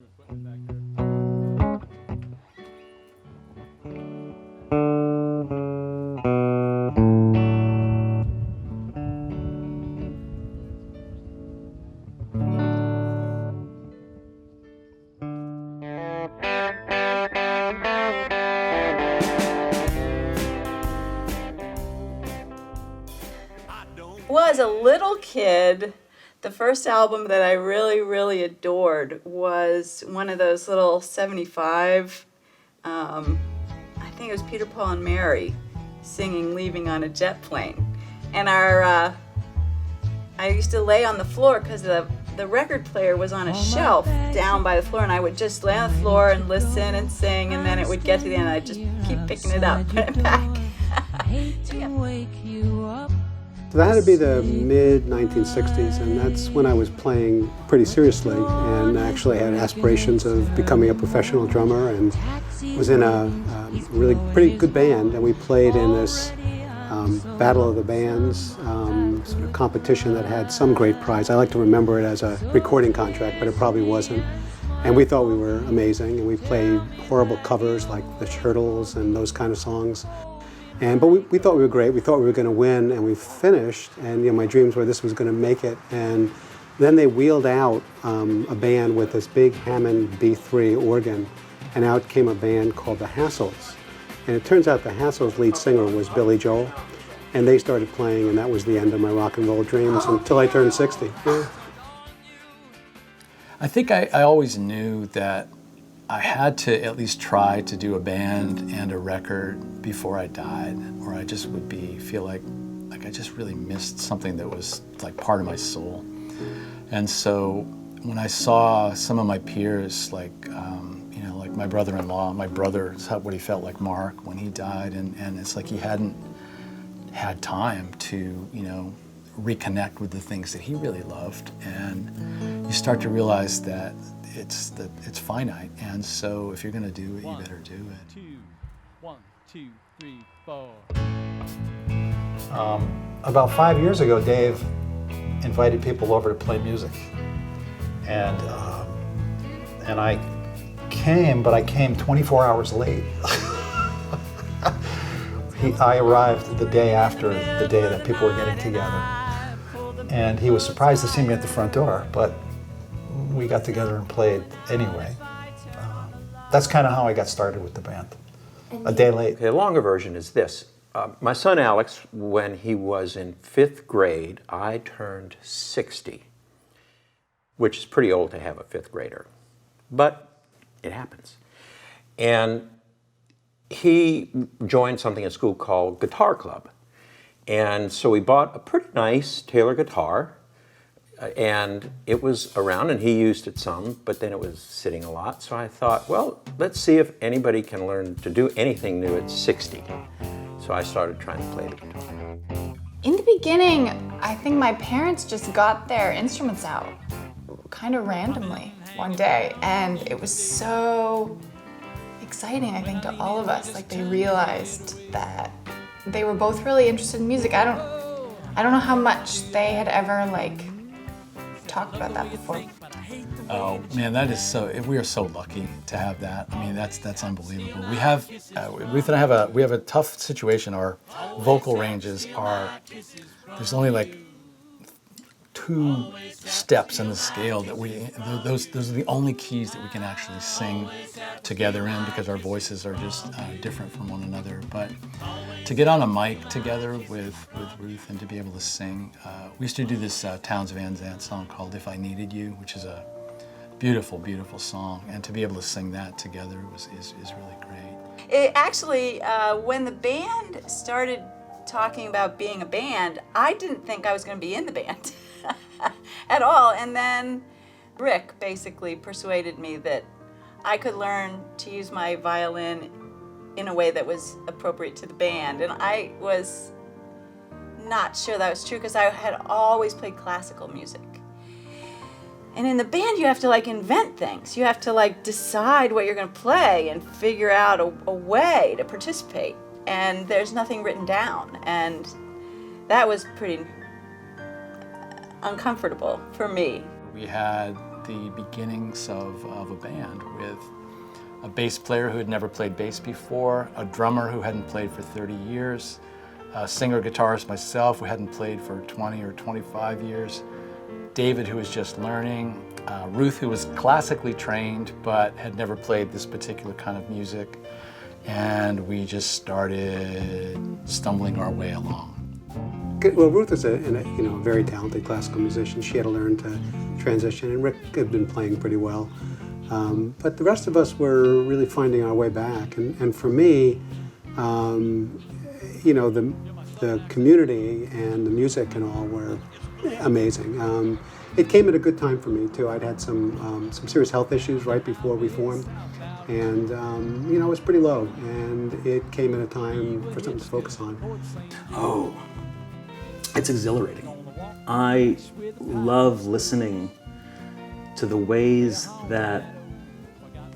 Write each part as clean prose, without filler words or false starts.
Well, as a little kid, the first album that I really, really adored was one of those little 75, I think it was Peter, Paul, and Mary singing Leaving on a Jet Plane. And I used to lay on the floor because the record player was on a shelf down by the floor, and I would just lay on the floor and listen and sing, and then it would get to the end, and I'd just keep picking it up, put it back. So that had to be the mid-1960s, and that's when I was playing pretty seriously and actually had aspirations of becoming a professional drummer, and was in a really pretty good band, and we played in this Battle of the Bands sort of competition that had some great prize. I like to remember it as a recording contract, but it probably wasn't. And we thought we were amazing, and we played horrible covers like the Turtles and those kind of songs. But we thought we were great. We thought we were going to win, and we finished. And my dreams were this was going to make it. And then they wheeled out a band with this big Hammond B3 organ, and out came a band called the Hassles. And it turns out the Hassles' lead singer was Billy Joel, and they started playing, and that was the end of my rock and roll dreams until I turned 60. Yeah. I think I always knew that I had to at least try to do a band and a record before I died, or I just would feel like I just really missed something that was like part of my soul. And so when I saw some of my peers, like my brother-in-law, my brother, what he felt like Mark when he died, and it's like he hadn't had time to reconnect with the things that he really loved, and you start to realize that it's finite, and so if you're going to do it, you better do it. 1, 2, 3, 4. About 5 years ago, Dave invited people over to play music, and I came, but I came 24 hours late. I arrived the day after the day that people were getting together, and he was surprised to see me at the front door, but we got together and played anyway. That's kind of how I got started with the band, a day late. Okay, a longer version is this. My son Alex, when he was in 5th grade, I turned 60, which is pretty old to have a 5th grader, but it happens. And he joined something at school called Guitar Club. And so we bought a pretty nice Taylor guitar, and it was around, and he used it some, but then it was sitting a lot. So I thought, well, let's see if anybody can learn to do anything new at 60. So I started trying to play the guitar. In the beginning, I think my parents just got their instruments out kind of randomly one day, and it was so exciting, I think, to all of us. Like, they realized that they were both really interested in music. I don't know how much they had ever talked about that before. Oh man, that is we are so lucky to have that. I mean, that's unbelievable. Ruth and I we have a tough situation. Our vocal ranges there's only 2 steps in the scale that those are the only keys that we can actually sing together in, because our voices are just different from one another. But to get on a mic together with Ruth and to be able to sing, we used to do this Towns Van Zandt song called If I Needed You, which is a beautiful, beautiful song, and to be able to sing that together is really great. It actually, when the band started talking about being a band, I didn't think I was going to be in the band at all. And then Rick basically persuaded me that I could learn to use my violin in a way that was appropriate to the band. And I was not sure that was true, because I had always played classical music. And in the band, you have to invent things. You have to decide what you're going to play and figure out a way to participate. And there's nothing written down. And that was pretty uncomfortable for me. We had the beginnings of a band with a bass player who had never played bass before, a drummer who hadn't played for 30 years, a singer-guitarist myself who hadn't played for 20 or 25 years, David who was just learning, Ruth who was classically trained but had never played this particular kind of music, and we just started stumbling our way along. Well, Ruth is a very talented classical musician. She had to learn to transition, and Rick had been playing pretty well. But the rest of us were really finding our way back. And for me, the community and the music and all were amazing. It came at a good time for me too. I'd had some serious health issues right before we formed, and it was pretty low. And it came at a time for something to focus on. Oh, it's exhilarating. I love listening to the ways that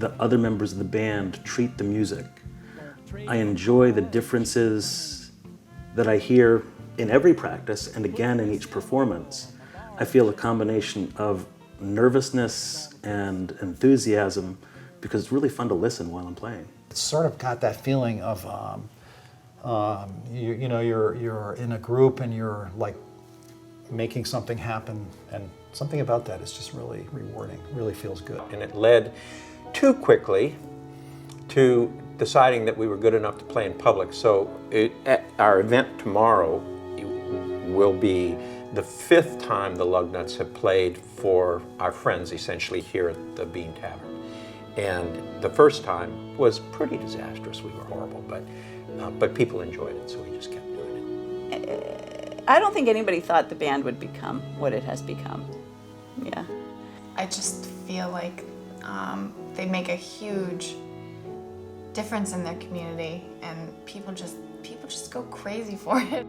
the other members of the band treat the music. I enjoy the differences that I hear in every practice and again in each performance. I feel a combination of nervousness and enthusiasm because it's really fun to listen while I'm playing. It's sort of got that feeling of you're in a group and you're like making something happen, and something about that is just really rewarding, really feels good. And it led too quickly to deciding that we were good enough to play in public. So at our event tomorrow will be the 5th time the Lugnuts have played for our friends, essentially, here at the Bean Tavern. And the first time was pretty disastrous. We were horrible, but people enjoyed it, so we just kept doing it. I don't think anybody thought the band would become what it has become. Yeah. I just feel like they make a huge difference in their community, and people just go crazy for it.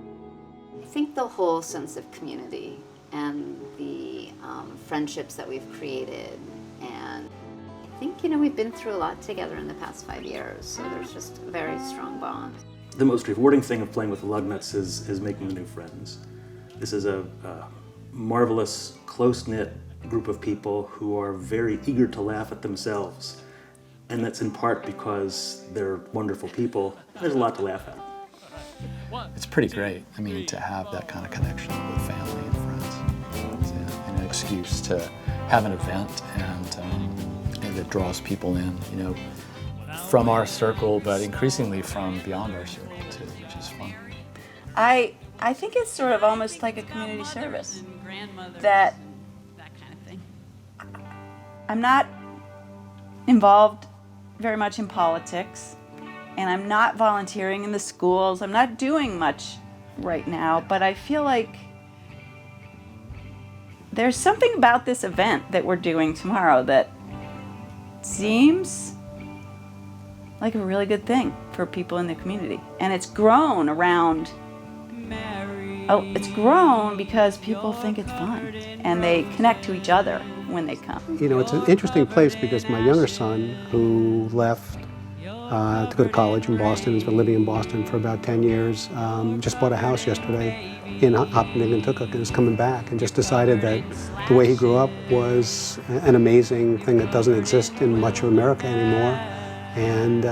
I think the whole sense of community and the friendships that we've created, and I think we've been through a lot together in the past 5 years, so there's just a very strong bond. The most rewarding thing of playing with the Lugnuts is making new friends. This is a marvelous, close-knit group of people who are very eager to laugh at themselves. And that's in part because they're wonderful people. There's a lot to laugh at. It's pretty great, to have that kind of connection with family and friends. And an excuse to have an event and that draws people in, from our circle, but increasingly from beyond our circle too, which is fun. I think it's sort of almost like a community service, that I'm not involved very much in politics, and I'm not volunteering in the schools. I'm not doing much right now, but I feel like there's something about this event that we're doing tomorrow that seems like a really good thing for people in the community. And it's grown around, it's grown because people think it's fun and they connect to each other when they come. It's an interesting place because my younger son, who left to go to college in Boston, has been living in Boston for about 10 years, just bought a house yesterday in Hopkinton, and is coming back, and just decided that the way he grew up was an amazing thing that doesn't exist in much of America anymore, and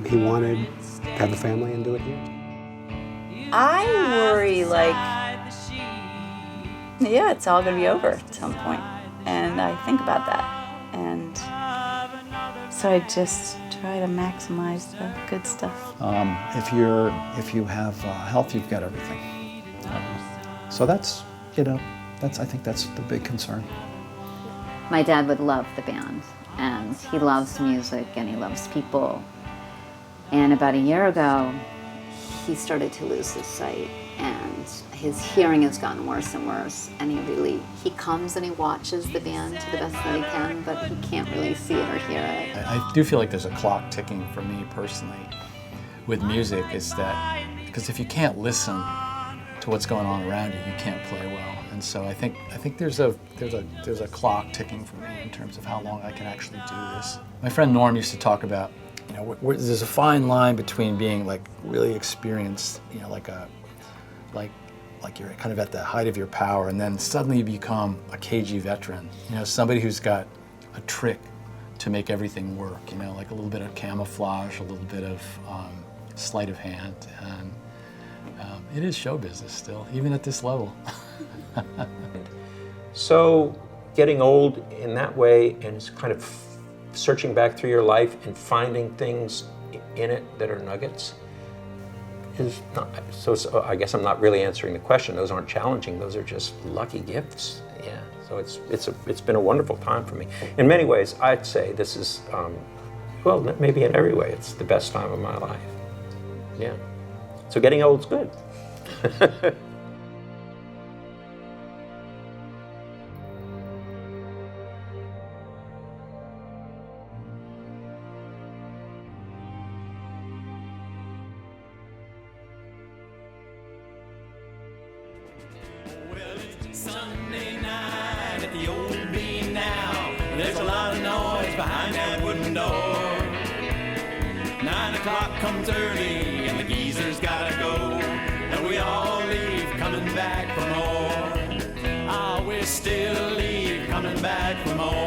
he wanted to have a family and do it here. I worry, it's all going to be over at some point, and I think about that, and so I just try to maximize the good stuff. If you have health, you've got everything. So that's I think that's the big concern. My dad would love the band, and he loves music and he loves people. And about a year ago, he started to lose his sight, and his hearing has gotten worse and worse, and he comes and he watches the band to the best that he can, but he can't really see it or hear it. I do feel like there's a clock ticking for me personally with music, is that because if you can't listen to what's going on around you, you can't play well. And so I think there's a clock ticking for me in terms of how long I can actually do this. My friend Norm used to talk about, there's a fine line between being like really experienced, like you're kind of at the height of your power, and then suddenly you become a cagey veteran. Somebody who's got a trick to make everything work, you know, like a little bit of camouflage, a little bit of sleight of hand, and it is show business still, even at this level. So getting old in that way and it's kind of searching back through your life and finding things in it that are nuggets is not, so I guess I'm not really answering the question. Those aren't challenging, those are just lucky gifts. Yeah, so it's been a wonderful time for me. In many ways, I'd say this is, well, maybe in every way, it's the best time of my life. Yeah, so getting old's good. Sunday night at the old bean now. There's a lot of noise behind that wooden door. 9 o'clock comes early and the geezers gotta go. And we all leave coming back for more. Ah, we still leave coming back for more.